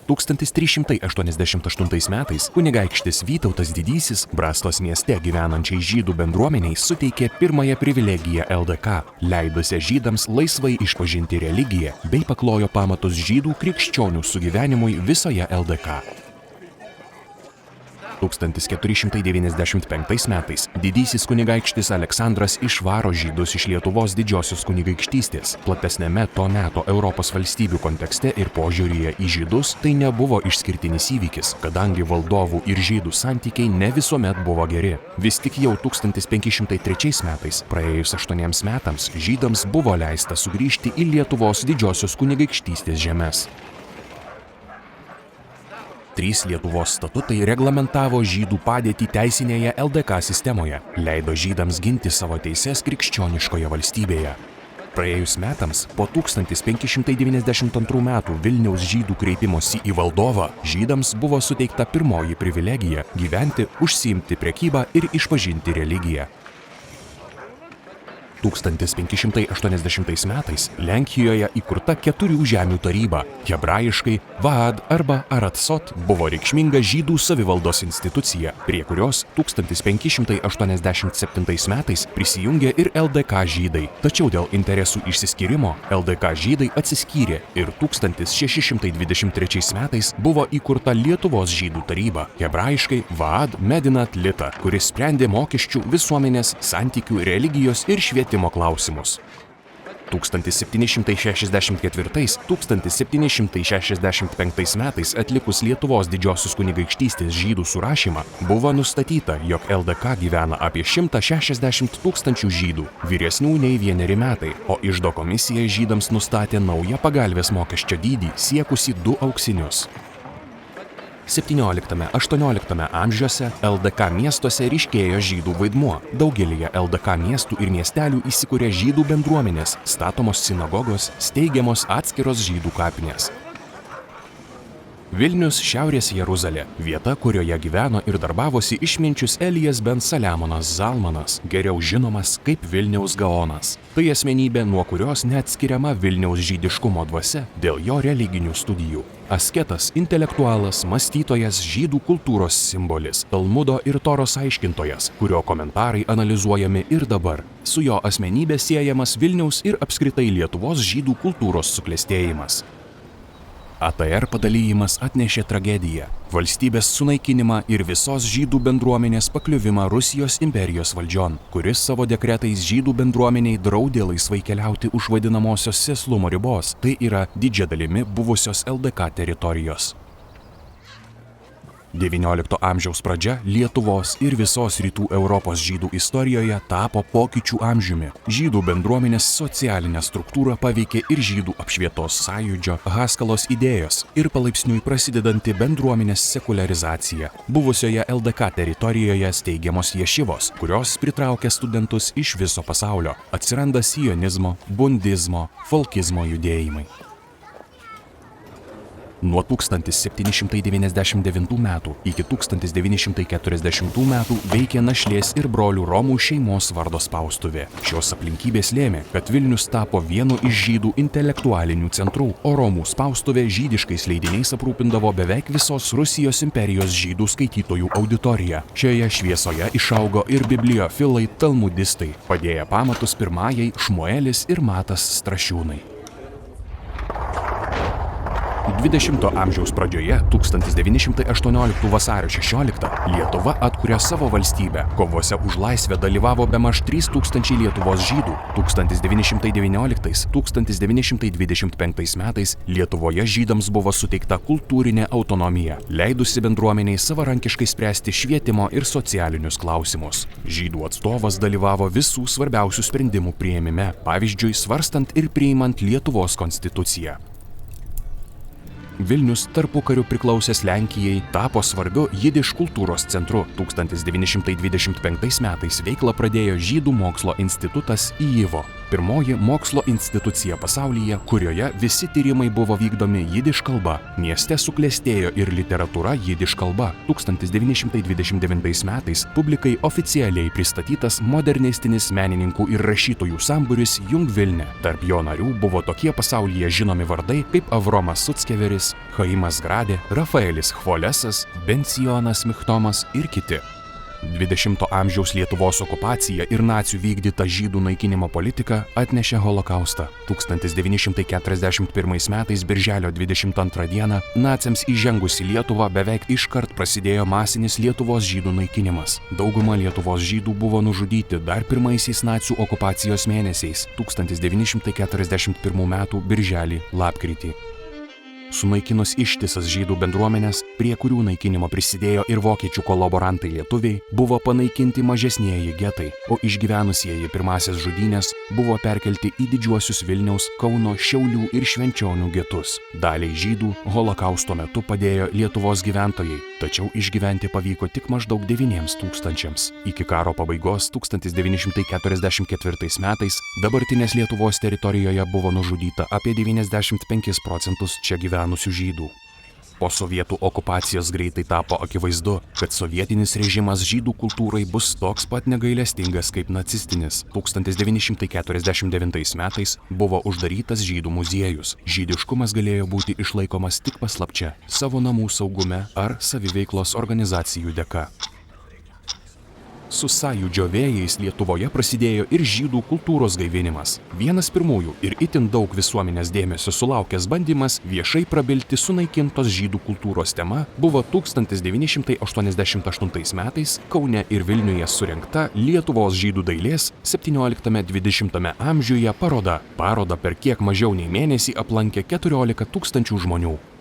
1388 metais kunigaikštis Vytautas Didysis Brastos mieste gyvenančiai žydų bendruomeniai suteikė pirmąją privilegiją LDK, leidusią žydams laisvai išpažinti religiją bei paklojo pamatus žydų krikščionių sugyvenimui visoje LDK. 1495 metais didysis kunigaikštis Aleksandras išvaro žydus iš Lietuvos didžiosios kunigaikštystės. Platesniame to meto Europos valstybių kontekste ir požiūryje į žydus tai nebuvo išskirtinis įvykis, kadangi valdovų ir žydų santykiai ne visuomet buvo geri. Vis tik jau 1503 metais, praėjus 8 metams, žydams buvo leista sugrįžti į Lietuvos didžiosios kunigaikštystės žemes. 3 Lietuvos statutai reglamentavo žydų padėtį teisinėje LDK sistemoje, leido žydams ginti savo teises krikščioniškoje valstybėje. Praėjus metams, po 1592 metų Vilniaus žydų kreipimosi į valdovą, žydams buvo suteikta pirmoji privilegija gyventi, užsiimti prekybą ir išpažinti religiją. 1580 metais Lenkijoje įkurta 4 žemių taryba, hebrajiškai Vaad arba Aratsot, buvo reikšminga žydų savivaldos institucija, prie kurios 1587 metais prisijungė ir LDK žydai. Tačiau dėl interesų išsiskyrimo LDK žydai atsiskyrė ir 1623 metais buvo įkurta Lietuvos žydų taryba, hebrajiškai Vaad Medinat Lita, kuris sprendė mokesčių, visuomenės, santykių, religijos ir švietimo klausimus. 1764–1765 metais atlikus Lietuvos didžiosios kunigaikštystės žydų surašymą, buvo nustatyta, jog LDK gyvena apie 160 000 žydų, vyresnių nei 1 metai, o iždo komisija žydams nustatė naują pagalvės mokesčio dydį siekusi 2 auksinius. 17–18 amžiuose LDK miestuose ryškėjo žydų vaidmuo. Daugelyje LDK miestų ir miestelių įsikūrė žydų bendruomenės, statomos sinagogos, steigiamos atskiros žydų kapinės. Vilnius Šiaurės Jeruzalė – vieta, kurioje gyveno ir darbavosi išminčius Elijas ben Saliamonas Zalmanas, geriau žinomas kaip Vilniaus Gaonas. Tai asmenybė, nuo kurios neatskiriama Vilniaus žydiškumo dvasia dėl jo religinių studijų. Asketas, intelektualas, mąstytojas, žydų kultūros simbolis, Talmudo ir Toros aiškintojas, kurio komentarai analizuojami ir dabar. Su jo asmenybė siejamas Vilniaus ir apskritai Lietuvos žydų kultūros suklestėjimas. ATR padalyjimas atnešė tragediją, valstybės sunaikinimą ir visos žydų bendruomenės pakliuvimą Rusijos imperijos valdžion, kuris savo dekretais žydų bendruomeniai draudė laisvai keliauti už vadinamosios sėslumo ribos, tai yra didžia dalimi buvusios LDK teritorijos. XIX amžiaus pradžia Lietuvos ir visos rytų Europos žydų istorijoje tapo pokyčių amžiumi. Žydų bendruomenės socialinę struktūrą paveikė ir žydų apšvietos sąjūdžio, Haskalos idėjos ir palaipsniui prasidedanti bendruomenės sekuliarizacija. Buvusioje LDK teritorijoje steigiamos ješivos, kurios pritraukia studentus iš viso pasaulio. Atsiranda sionizmo, bundizmo, folkizmo judėjimai. Nuo 1799 metų iki 1940 metų veikė našlės ir brolių Romų šeimos vardo spaustuvė. Šios aplinkybės lėmė, kad Vilnius tapo vienu iš žydų intelektualinių centrų, o Romų spaustuvė žydiškais leidiniais aprūpindavo beveik visos Rusijos imperijos žydų skaitytojų auditoriją. Šioje šviesoje išaugo ir bibliofilai talmudistai, padėję pamatus pirmajai Šmuelis ir Matas Strašiūnai. 20 amžiaus pradžioje, 1918 vasario 16, Lietuva atkuria savo valstybę. Kovose už laisvę dalyvavo bemaž 3000 Lietuvos žydų. 1919–1925 metais Lietuvoje žydams buvo suteikta kultūrinė autonomija, leidusi bendruomeniai savarankiškai spręsti švietimo ir socialinius klausimus. Žydų atstovas dalyvavo visų svarbiausių sprendimų priėmime, pavyzdžiui, svarstant ir priimant Lietuvos konstituciją. Vilnius tarpukariu priklausęs Lenkijai tapo svarbiu jidiš kultūros centru. 1925 metais veiklą pradėjo Žydų mokslo institutas IJIVO. Pirmoji mokslo institucija pasaulyje, kurioje visi tyrimai buvo vykdomi jidiš kalba. Mieste suklestėjo ir literatūra jidiš kalba. 1929 metais publikai oficialiai pristatytas modernistinis menininkų ir rašytojų sambūris Jung Vilne. Tarp jo narių buvo tokie pasaulyje žinomi vardai kaip Avromas Suckeveris, Rembrantas, Chaimas Gradė, Rafaelis Chvolesas, Bencijonas Michtomas ir kiti. 20 amžiaus Lietuvos okupacija ir nacių vykdyta žydų naikinimo politika atnešė holokaustą. 1941 metais birželio 22 dieną naciams įžengus į Lietuvą beveik iškart prasidėjo masinis Lietuvos žydų naikinimas. Dauguma Lietuvos žydų buvo nužudyti dar pirmaisiais nacių okupacijos mėnesiais 1941 metų birželį, lapkritį. Sunaikinus ištisas žydų bendruomenės, prie kurių naikinimo prisidėjo ir vokiečių kolaborantai lietuviai, buvo panaikinti mažesnieji getai, o išgyvenusieji pirmasias žudynės buvo perkelti į didžiuosius Vilniaus, Kauno, Šiaulių ir Švenčionių getus. Daliai žydų holokausto metu padėjo Lietuvos gyventojai, tačiau išgyventi pavyko tik maždaug 9 tūkstančiams. Iki karo pabaigos 1944 metais dabartinės Lietuvos teritorijoje buvo nužudyta apie 95 procentus čia gyvenusių žydų. Po sovietų okupacijos greitai tapo akivaizdu, kad sovietinis režimas žydų kultūrai bus toks pat negailestingas kaip nacistinis. 1949 metais buvo uždarytas žydų muziejus. Žydiškumas galėjo būti išlaikomas tik paslapčia, savo namų saugume ar saviveiklos organizacijų dėka. Su sąjūdžio vėjais Lietuvoje prasidėjo ir žydų kultūros gaivinimas. Vienas pirmųjų ir itin daug visuomenės dėmesio sulaukęs bandymas viešai prabilti sunaikintos žydų kultūros tema buvo 1988 metais Kaune ir Vilniuje surengta Lietuvos žydų dailės 17–20 amžiuje paroda. Parodą per kiek mažiau nei mėnesį aplankė 14 000 žmonių.